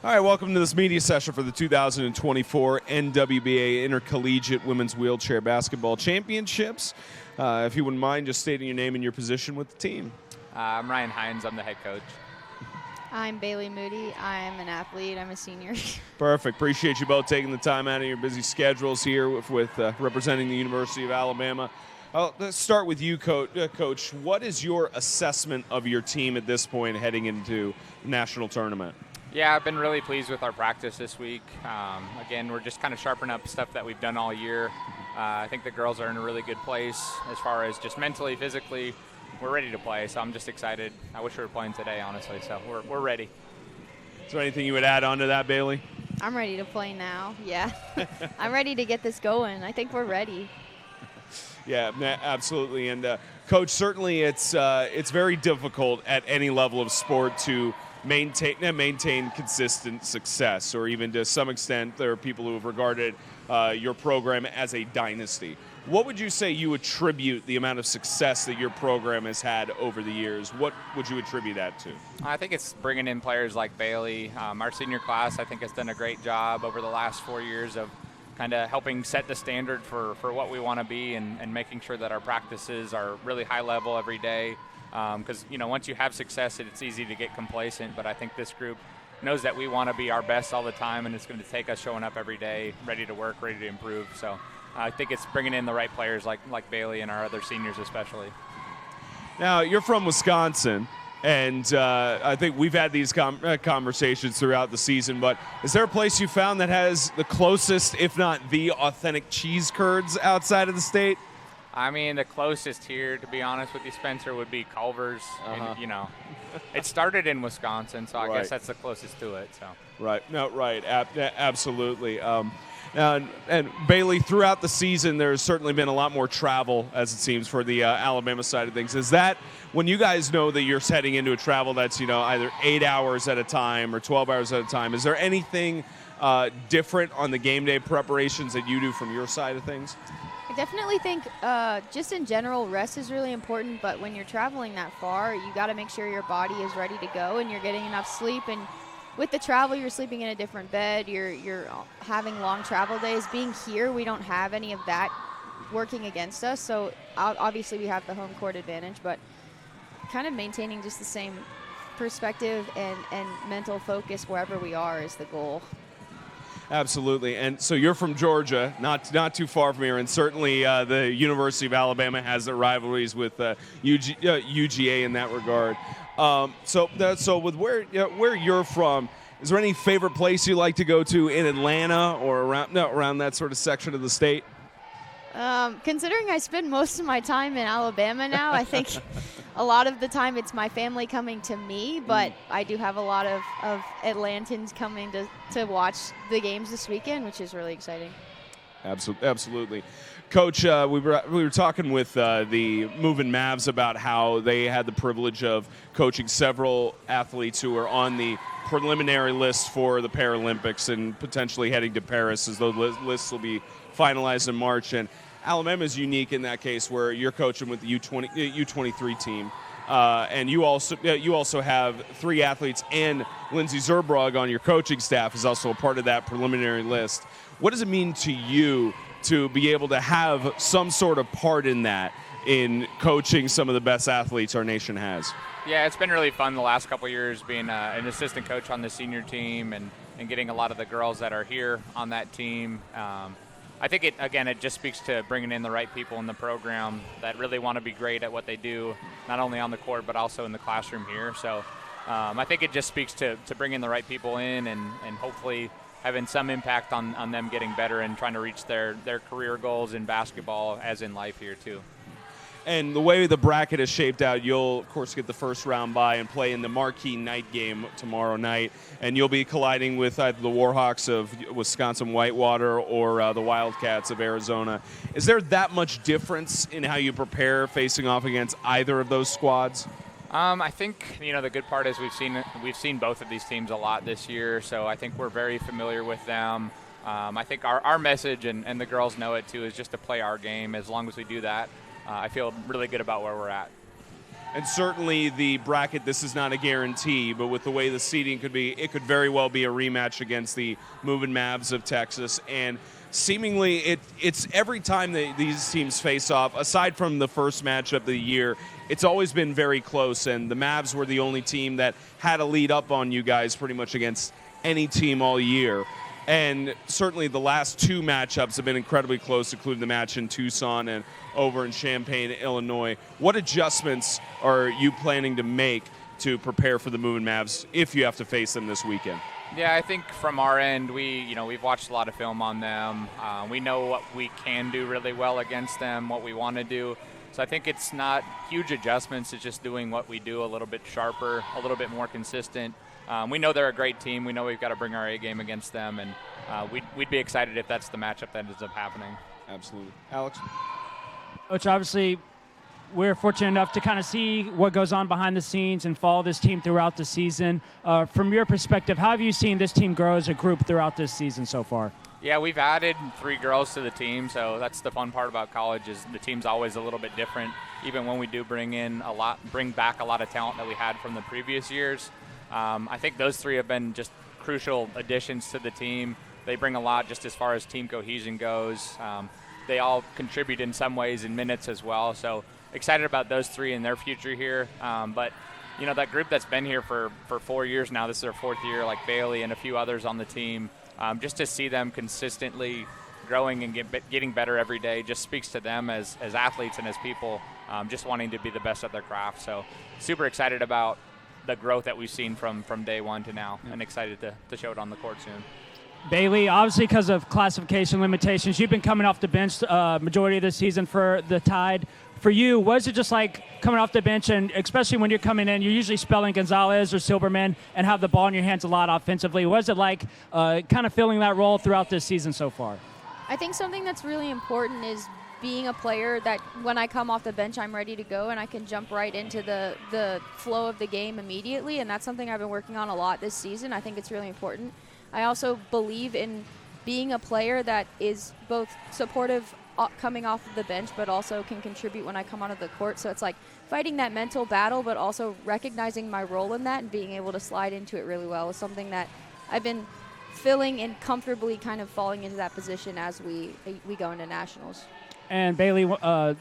All right, welcome to this media session for the 2024 NWBA Intercollegiate Women's Wheelchair Basketball Championships. If you wouldn't mind just stating your name and your position with the team. I'm Ryan Hines. I'm the head coach. I'm Bailey Moody. I'm an athlete. I'm a senior. Perfect. Appreciate you both taking the time out of your busy schedules here with representing the University of Alabama. Let's start with you, Coach. What is your assessment of your team at this point heading into the national tournament? Yeah, I've been really pleased with our practice this week. Again, we're just kind of sharpening up stuff that we've done all year. I think the girls are in a really good place as far as just mentally, physically. We're ready to play, so I'm just excited. I wish we were playing today, honestly, so we're ready. Is there anything you would add on to that, Bailey? I'm ready to play now, yeah. I'm ready to get this going. I think we're ready. Yeah, absolutely. And, Coach, certainly it's very difficult at any level of sport to maintain consistent success, or even to some extent there are people who have regarded your program as a dynasty. What would you say you attribute the amount of success that your program has had over the years? What would you attribute that to? I think it's bringing in players like Bailey. Our senior class, I think, has done a great job over the last 4 years of kind of helping set the standard for what we want to be and making sure that our practices are really high level every day. Because, once you have success, it's easy to get complacent. But I think this group knows that we want to be our best all the time, and it's going to take us showing up every day, ready to work, ready to improve. So I think it's bringing in the right players like Bailey and our other seniors especially. Now, you're from Wisconsin, and I think we've had these conversations throughout the season, but is there a place you found that has the closest, if not the authentic cheese curds outside of the state? I mean, the closest here, to be honest with you, Spencer, would be Culver's. And, it started in Wisconsin, so I guess that's the closest to it. So. Right. No, right. Absolutely. And Bailey, throughout the season, there's certainly been a lot more travel, as it seems, for the Alabama side of things. Is that when you guys know that you're heading into a travel that's, either 8 hours at a time or 12 hours at a time, is there anything different on the game day preparations that you do from your side of things? I definitely think just in general, rest is really important, but when you're traveling that far, you got to make sure your body is ready to go and you're getting enough sleep. And with the travel, you're sleeping in a different bed, you're having long travel days. Being here, we don't have any of that working against us, so obviously we have the home court advantage, but kind of maintaining just the same perspective and mental focus wherever we are is the goal. Absolutely. And so you're from Georgia, not too far from here, and certainly the University of Alabama has their rivalries with UGA in that regard. So with where you're from, is there any favorite place you like to go to in Atlanta or around that sort of section of the state? Considering I spend most of my time in Alabama now, I think a lot of the time it's my family coming to me, but I do have a lot of Atlantans coming to watch the games this weekend, which is really exciting. Absolutely. Coach, we were talking with the Moving Mavs about how they had the privilege of coaching several athletes who are on the preliminary list for the Paralympics and potentially heading to Paris, as those lists will be finalized in March. And Alabama is unique in that case, where you're coaching with the U23 team, and you also have 3 athletes, and Lindsay Zerbrug on your coaching staff is also a part of that preliminary list. What does it mean to you to be able to have some sort of part in that, in coaching some of the best athletes our nation has? Yeah, it's been really fun the last couple of years being an assistant coach on the senior team and getting a lot of the girls that are here on that team. I think it just speaks to bringing in the right people in the program that really want to be great at what they do, not only on the court but also in the classroom here. So I think it just speaks to bringing the right people in and hopefully having some impact on them getting better and trying to reach their career goals in basketball as in life here too. And the way the bracket is shaped out, you'll, of course, get the first round bye and play in the marquee night game tomorrow night. And you'll be colliding with either the Warhawks of Wisconsin-Whitewater or the Wildcats of Arizona. Is there that much difference in how you prepare facing off against either of those squads? I think, the good part is we've seen both of these teams a lot this year, so I think we're very familiar with them. I think our message, and the girls know it too, is just to play our game. As long as we do that, I feel really good about where we're at. And certainly the bracket, this is not a guarantee, but with the way the seeding could be, it could very well be a rematch against the Moving Mavs of Texas. And seemingly it's every time that these teams face off, aside from the first matchup of the year, it's always been very close. And the Mavs were the only team that had a lead up on you guys pretty much against any team all year. And certainly the last two matchups have been incredibly close, including the match in Tucson and over in Champaign, Illinois. What adjustments are you planning to make to prepare for the Moving Mavs if you have to face them this weekend? Yeah, I think from our end, we've watched a lot of film on them. We know what we can do really well against them, what we want to do. So I think it's not huge adjustments. It's just doing what we do a little bit sharper, a little bit more consistent. We know they're a great team. We know we've got to bring our A game against them, and we'd be excited if that's the matchup that ends up happening. Absolutely. Alex? Coach, obviously, we're fortunate enough to kind of see what goes on behind the scenes and follow this team throughout the season. From your perspective, how have you seen this team grow as a group throughout this season so far? Yeah, we've added 3 girls to the team, so that's the fun part about college is the team's always a little bit different. Even when we do bring back a lot of talent that we had from the previous years. I think those 3 have been just crucial additions to the team. They bring a lot just as far as team cohesion goes. They all contribute in some ways in minutes as well. So excited about those 3 and their future here. But, that group that's been here for 4 years now, this is their 4th year, like Bailey and a few others on the team, just to see them consistently growing and getting better every day just speaks to them as athletes and as people just wanting to be the best at their craft. So super excited about the growth that we've seen from day one to now, and excited to show it on the court soon. Bailey, obviously because of classification limitations, you've been coming off the bench majority of the season for the Tide. For you, what is it just like coming off the bench, and especially when you're coming in, you're usually spelling Gonzalez or Silberman and have the ball in your hands a lot offensively. What is it like kind of filling that role throughout this season so far? I think something that's really important is being a player that when I come off the bench, I'm ready to go and I can jump right into the flow of the game immediately, and that's something I've been working on a lot this season. I think it's really important. I also believe in being a player that is both supportive coming off of the bench, but also can contribute when I come onto the court. So it's like fighting that mental battle, but also recognizing my role in that and being able to slide into it really well is something that I've been filling and comfortably kind of falling into that position as we go into nationals. And Bailey,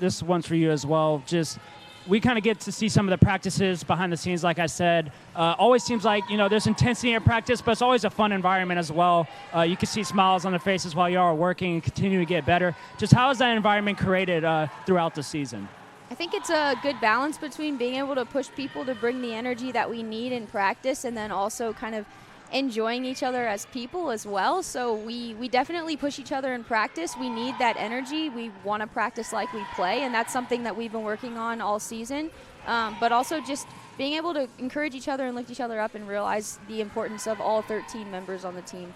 this one's for you as well. Just we kind of get to see some of the practices behind the scenes, like I said. Always seems like, there's intensity in practice, but it's always a fun environment as well. You can see smiles on their faces while you are working and continue to get better. Just how is that environment created throughout the season? I think it's a good balance between being able to push people to bring the energy that we need in practice and then also kind of enjoying each other as people as well. So we definitely push each other in practice. We need that energy. We want to practice like we play, and that's something that we've been working on all season. But also just being able to encourage each other and lift each other up and realize the importance of all 13 members on the team.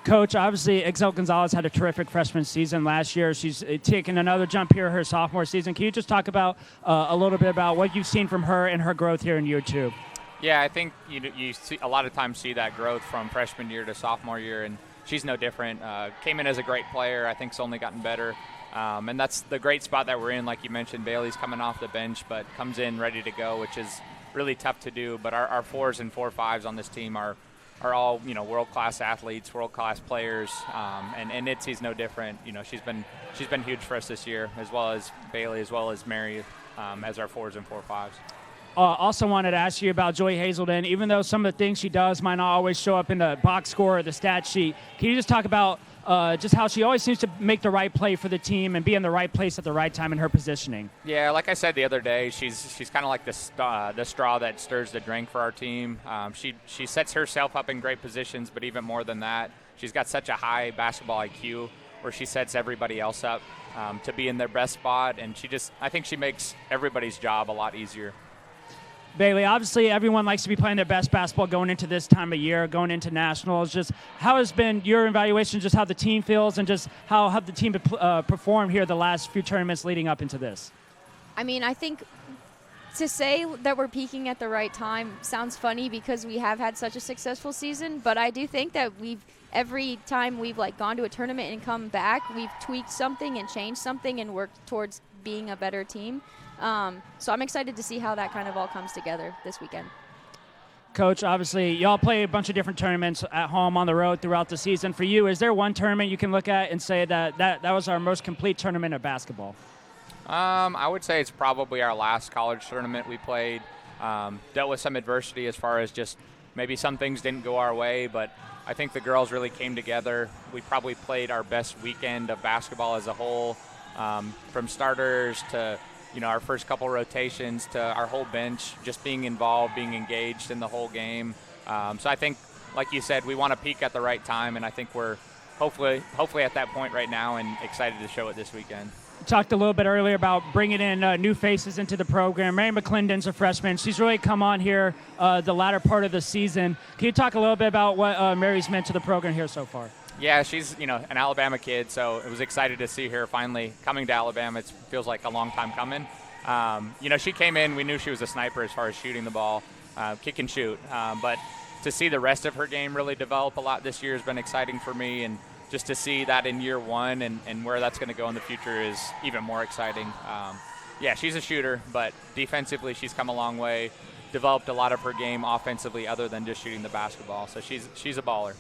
Coach, obviously, Excel Gonzalez had a terrific freshman season last year. She's taken another jump here her sophomore season. Can you just talk about a little bit about what you've seen from her and her growth here in year 2? Yeah, I think you see a lot of times see that growth from freshman year to sophomore year, and she's no different. Came in as a great player. I think it's only gotten better. And that's the great spot that we're in. Like you mentioned, Bailey's coming off the bench, but comes in ready to go, which is really tough to do. But our 4s and 4-5s on this team are all world-class athletes, world-class players, and Itzy's no different. She's been huge for us this year, as well as Bailey, as well as Mary, as our 4s and 4-5s. Also wanted to ask you about Joy Hazelden. Even though some of the things she does might not always show up in the box score or the stat sheet, can you just talk about just how she always seems to make the right play for the team and be in the right place at the right time in her positioning? Yeah, like I said the other day, she's kind of like the straw that stirs the drink for our team. She sets herself up in great positions, but even more than that, she's got such a high basketball IQ where she sets everybody else up to be in their best spot, and I think she makes everybody's job a lot easier. Bailey, obviously everyone likes to be playing their best basketball going into this time of year, going into nationals. Just how has been your evaluation, just how the team feels, and just how have the team performed here the last few tournaments leading up into this? I mean, I think to say that we're peaking at the right time sounds funny because we have had such a successful season, but I do think that every time we've gone to a tournament and come back, we've tweaked something and changed something and worked towards being a better team. So I'm excited to see how that kind of all comes together this weekend. Coach, obviously, y'all play a bunch of different tournaments at home, on the road throughout the season. For you, is there one tournament you can look at and say that was our most complete tournament of basketball? I would say it's probably our last college tournament we played. Dealt with some adversity as far as just maybe some things didn't go our way, but I think the girls really came together. We probably played our best weekend of basketball as a whole, from starters to our first couple rotations to our whole bench, just being involved, being engaged in the whole game. So I think, like you said, we want to peak at the right time, and I think we're hopefully at that point right now and excited to show it this weekend. Talked a little bit earlier about bringing in new faces into the program. Mary McClendon's a freshman. She's really come on here the latter part of the season. Can you talk a little bit about what Mary's meant to the program here so far? Yeah, she's an Alabama kid, so it was excited to see her finally coming to Alabama. It feels like a long time coming. She came in, we knew she was a sniper as far as shooting the ball, kick and shoot. But to see the rest of her game really develop a lot this year has been exciting for me, and just to see that in year one and where that's going to go in the future is even more exciting. She's a shooter, but defensively she's come a long way, developed a lot of her game offensively other than just shooting the basketball. So she's a baller.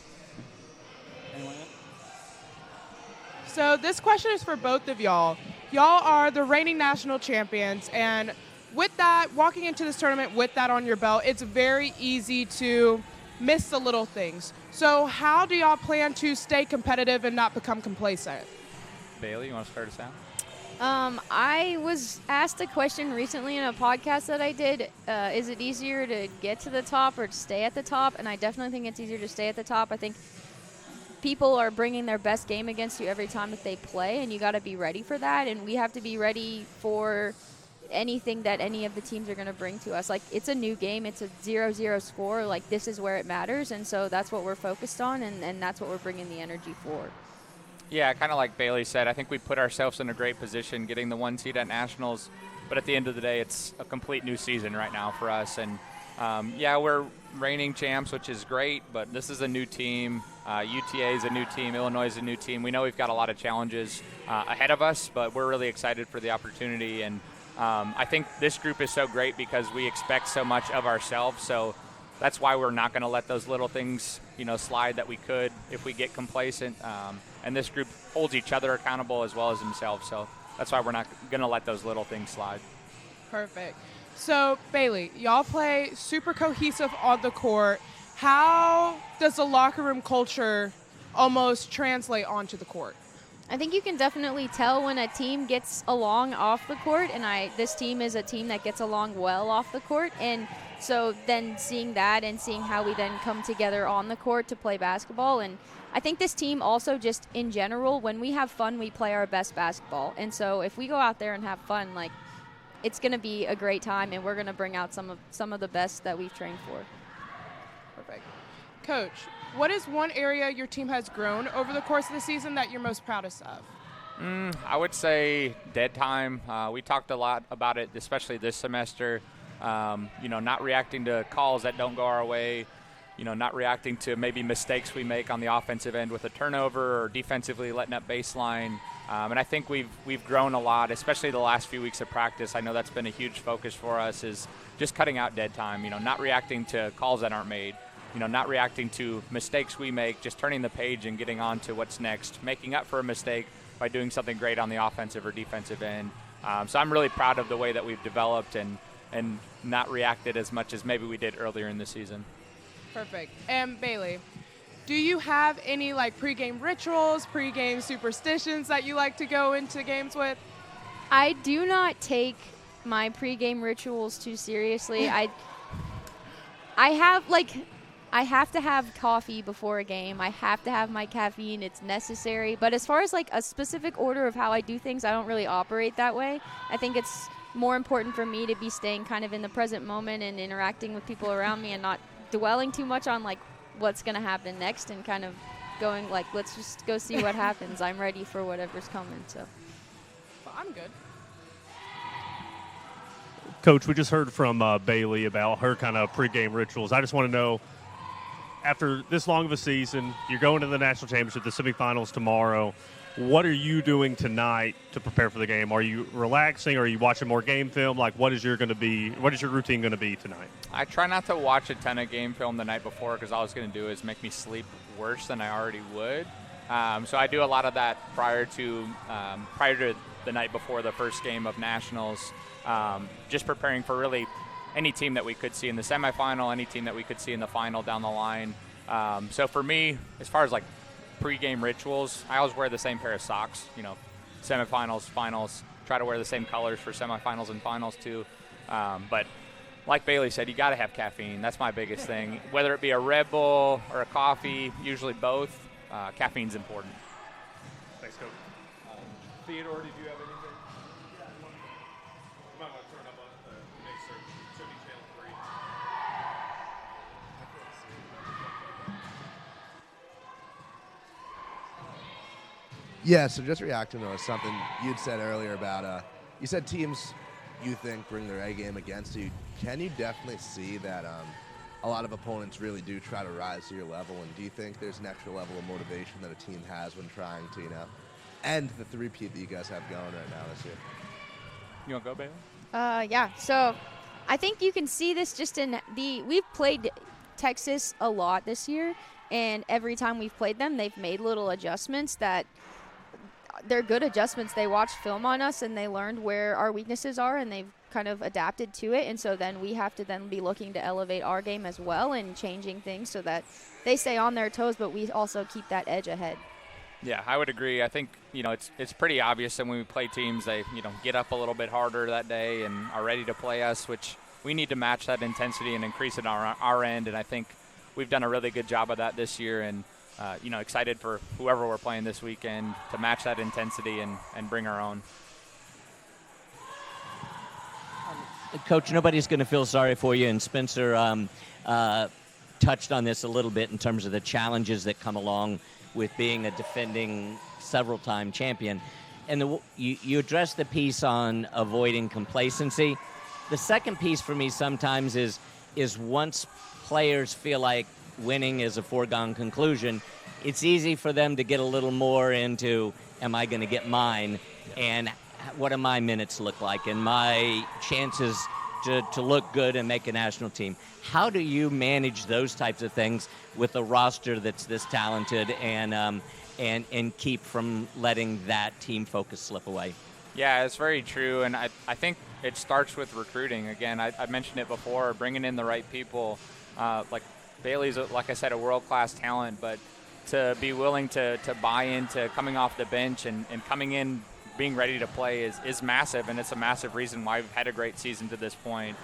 So this question is for both of y'all. Y'all are the reigning national champions, and with that, walking into this tournament with that on your belt, it's very easy to miss the little things. So how do y'all plan to stay competitive and not become complacent? Bailey, you want to start us out? I was asked a question recently in a podcast that I did. Is it easier to get to the top or to stay at the top? And I definitely think it's easier to stay at the top. I think people are bringing their best game against you every time that they play, and you got to be ready for that. And we have to be ready for anything that any of the teams are going to bring to us. Like, it's a new game. It's a 0-0 score. Like, this is where it matters. And so that's what we're focused on, and that's what we're bringing the energy for. Yeah, kind of like Bailey said, I think we put ourselves in a great position getting the 1 seed at Nationals. But at the end of the day, it's a complete new season right now for us. And, we're reigning champs, which is great, but this is a new team. UTA is a new team. Illinois is a new team. We know we've got a lot of challenges ahead of us, but we're really excited for the opportunity. And I think this group is so great because we expect so much of ourselves. So that's why we're not going to let those little things, slide that we could if we get complacent. And this group holds each other accountable as well as themselves. So that's why we're not going to let those little things slide. Perfect. So, Bailey, y'all play super cohesive on the court. How does the locker room culture almost translate onto the court? I think you can definitely tell when a team gets along off the court, and this team is a team that gets along well off the court. And so then seeing that and seeing how we then come together on the court to play basketball. And I think this team also just in general, when we have fun, we play our best basketball. And so if we go out there and have fun, it's going to be a great time, and we're going to bring out some of the best that we've trained for. Perfect. Coach, what is one area your team has grown over the course of the season that you're most proudest of? I would say dead time. We talked a lot about it, especially this semester. Not reacting to calls that don't go our way, not reacting to maybe mistakes we make on the offensive end with a turnover or defensively letting up baseline. And I think we've grown a lot, especially the last few weeks of practice. I know that's been a huge focus for us, is just cutting out dead time, not reacting to calls that aren't made, not reacting to mistakes we make, just turning the page and getting on to what's next, making up for a mistake by doing something great on the offensive or defensive end. So I'm really proud of the way that we've developed and not reacted as much as maybe we did earlier in the season. Perfect. And Bailey, do you have any pregame rituals, pregame superstitions that you like to go into games with? I do not take my pregame rituals too seriously. I have to have coffee before a game. I have to have my caffeine. It's necessary. But as far as a specific order of how I do things, I don't really operate that way. I think it's more important for me to be staying kind of in the present moment and interacting with people around me and not dwelling too much on what's going to happen next and kind of going let's just go see what happens. I'm ready for whatever's coming. So well, I'm good. Coach, we just heard from Bailey about her kind of pregame rituals. I just want to know, after this long of a season, you're going to the national championship, the semifinals tomorrow. What are you doing tonight to prepare for the game? Are you relaxing? Are you watching more game film? Like, what is your routine going to be tonight? I try not to watch a ton of game film the night before because all it's going to do is make me sleep worse than I already would. So I do a lot of that prior to the night before the first game of nationals, just preparing for really any team that we could see in the semifinal, any team that we could see in the final down the line. So for me, as far as like pre-game rituals, I always wear the same pair of socks, semifinals, finals, try to wear the same colors for semifinals and finals too. But like Bailey said, you got to have caffeine. That's my biggest thing. Whether it be a Red Bull or a coffee, usually both, caffeine's important. Thanks, Coach. Theodore, did you have anything? You might want to turn up on the mixer. Should be channel 3. Yeah, so just reacting to something you'd said earlier about, you said teams you think bring their A game against you. Can you definitely see that a lot of opponents really do try to rise to your level? And do you think there's an extra level of motivation that a team has when trying to, end the three-peat that you guys have going right now this year? You want to go, Bailey? Yeah. So I think you can see this just in we've played Texas a lot this year, and every time we've played them, they've made little adjustments that they're good adjustments. They watched film on us, and they learned where our weaknesses are, and they've kind of adapted to it. And so then we have to then be looking to elevate our game as well and changing things so that they stay on their toes, but we also keep that edge ahead. Yeah, I would agree. I think, it's pretty obvious that when we play teams, they, get up a little bit harder that day and are ready to play us, which we need to match that intensity and increase it on our end. And I think we've done a really good job of that this year, and, excited for whoever we're playing this weekend to match that intensity and bring our own. Coach, nobody's going to feel sorry for you, and Spencer touched on this a little bit in terms of the challenges that come along with being a defending several-time champion. And you addressed the piece on avoiding complacency. The second piece for me sometimes is once players feel like winning is a foregone conclusion, it's easy for them to get a little more into, am I going to get mine? And what do my minutes look like and my chances to look good and make a national team? How do you manage those types of things with a roster that's this talented and keep from letting that team focus slip away? Yeah, it's very true, and I think it starts with recruiting. Again, I mentioned it before, bringing in the right people. Like Bailey's, like I said, a world-class talent, but to be willing to buy into coming off the bench and coming in being ready to play is massive, and it's a massive reason why we've had a great season to this point.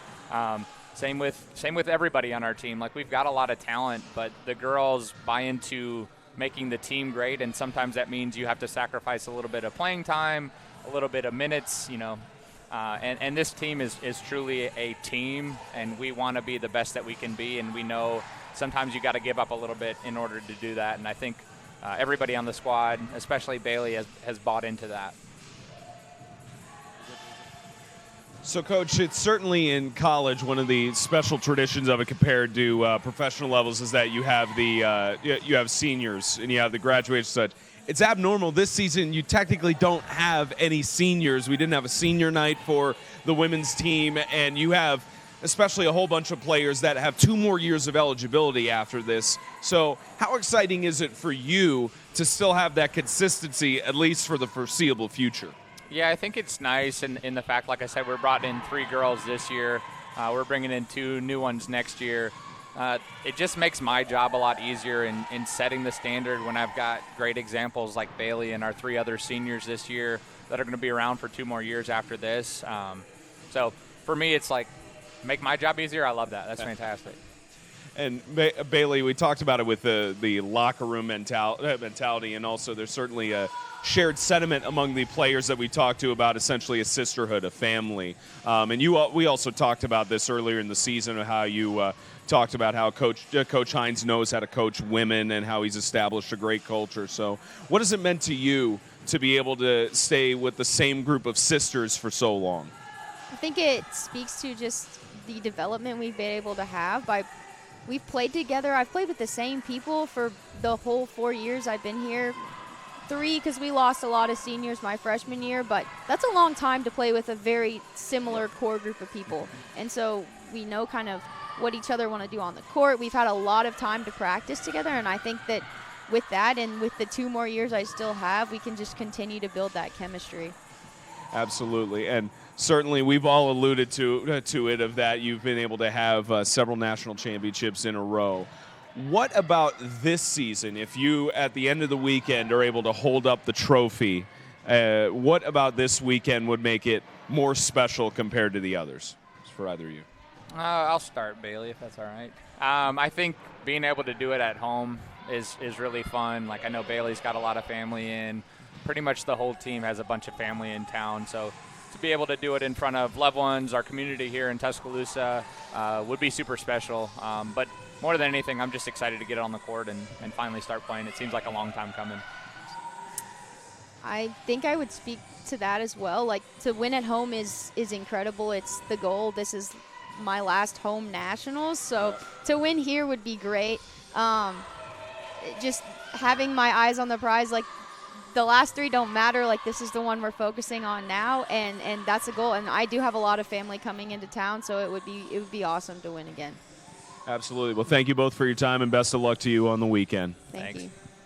Same with everybody on our team. Like, we've got a lot of talent, but the girls buy into making the team great, and sometimes that means you have to sacrifice a little bit of playing time, a little bit of minutes, and this team is truly a team, and we want to be the best that we can be, and we know sometimes you got to give up a little bit in order to do that, and I think everybody on the squad, especially Bailey, has bought into that. So, Coach, it's certainly in college one of the special traditions of it compared to professional levels is that you have you have seniors and you have the graduates and such. It's abnormal this season. You technically don't have any seniors. We didn't have a senior night for the women's team, and you have especially a whole bunch of players that have 2 more years of eligibility after this. So how exciting is it for you to still have that consistency, at least for the foreseeable future? Yeah, I think it's nice in the fact, like I said, we're brought in 3 girls this year. We're bringing in 2 new ones next year. It just makes my job a lot easier in setting the standard when I've got great examples like Bailey and our 3 other seniors this year that are going to be around for 2 more years after this. So for me, it's like, make my job easier. I love that. That's fantastic. And Bailey, we talked about it with the locker room mentality, and also there's certainly a shared sentiment among the players that we talked to about essentially a sisterhood, a family. And we also talked about this earlier in the season, how you talked about how Coach Hines knows how to coach women and how he's established a great culture. So what has it meant to you to be able to stay with the same group of sisters for so long? I think it speaks to just the development we've been able to have we've played together. I've played with the same people for the whole 4 years I've been here 3 because we lost a lot of seniors my freshman year, but that's a long time to play with a very similar core group of people. And so we know kind of what each other want to do on the court. We've had a lot of time to practice together, and I think that with that and with the 2 more years I still have, we can just continue to build that chemistry. Absolutely. And certainly we've all alluded to it, of that you've been able to have several national championships in a row. What about this season, if you at the end of the weekend are able to hold up the trophy, what about this weekend would make it more special compared to the others? It's for either of you. I'll start, Bailey, if that's all right. I think being able to do it at home is really fun. Like, I know Bailey's got a lot of family in. Pretty much the whole team has a bunch of family in town. So to be able to do it in front of loved ones, our community here in Tuscaloosa, would be super special. But more than anything, I'm just excited to get on the court and finally start playing. It seems like a long time coming. I think I would speak to that as well. Like, to win at home is incredible. It's the goal. This is my last home nationals, so to win here would be great. Just having my eyes on the prize, like, the last 3 don't matter. Like, this is the one we're focusing on now, and that's the goal. And I do have a lot of family coming into town, so it would be awesome to win again. Absolutely. Well, thank you both for your time, and best of luck to you on the weekend. Thank Thanks. you.